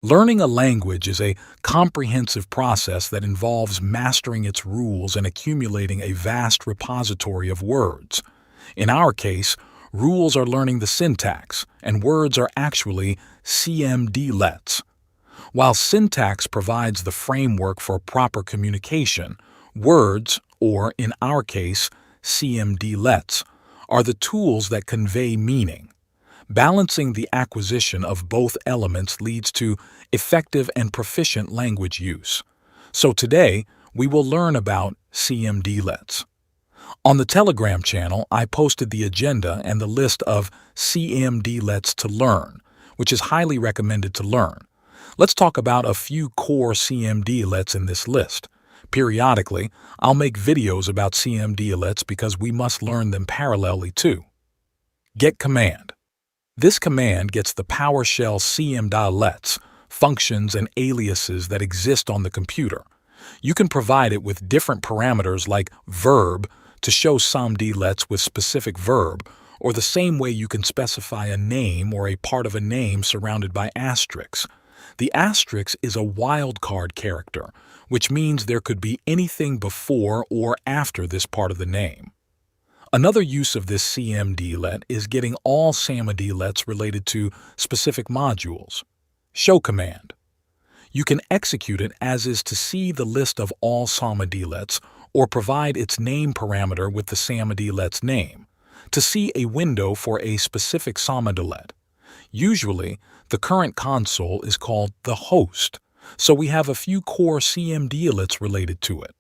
Learning a language is a comprehensive process that involves mastering its rules and accumulating a vast repository of words. In our case, rules are learning the syntax, and words are actually cmdlets. While syntax provides the framework for proper communication, words, or in our case, cmdlets, are the tools that convey meaning. Balancing the acquisition of both elements leads to effective and proficient language use. So today, we will learn about cmdlets. On the Telegram channel, I posted the agenda and the list of cmdlets to learn, which is highly recommended to learn. Let's talk about a few core cmdlets in this list. Periodically, I'll make videos about cmdlets because we must learn them parallelly too. Get command. This command gets the PowerShell cmdlets, functions and aliases that exist on the computer. You can provide it with different parameters like verb to show cmdlets with specific verb, or the same way you can specify a name or a part of a name surrounded by asterisks. The asterisk is a wildcard character, which means there could be anything before or after this part of the name. Another use of this cmdlet is getting all cmdlets related to specific modules. Show command. You can execute it as is to see the list of all cmdlets or provide its name parameter with the cmdlet's name to see a window for a specific cmdlet. Usually, the current console is called the host, so we have a few core cmdlets related to it.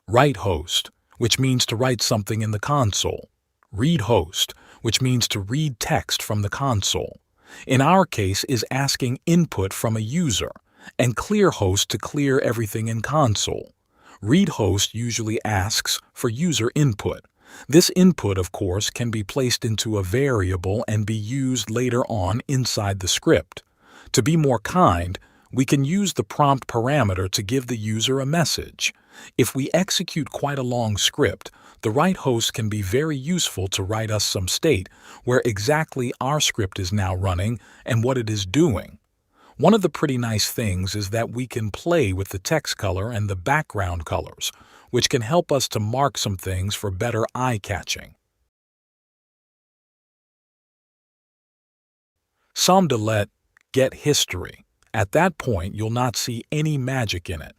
Write host, which means to write something in the console. Read host, which means to read text from the console. In our case is asking input from a user, and clear host to clear everything in console. Read host usually asks for user input. This input, of course, can be placed into a variable and be used later on inside the script. To be more kind, we can use the prompt parameter to give the user a message. If we execute quite a long script, the write host can be very useful to write us some state where exactly our script is now running and what it is doing. One of the pretty nice things is that we can play with the text color and the background colors, which can help us to mark some things for better eye-catching. cmdlet get history. At that point, you'll not see any magic in it.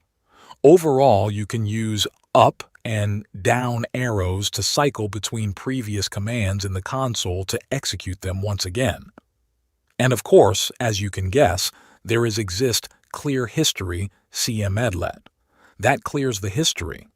Overall, you can use up and down arrows to cycle between previous commands in the console to execute them once again. And of course, as you can guess, there is exist clear history cmdlet. That clears the history.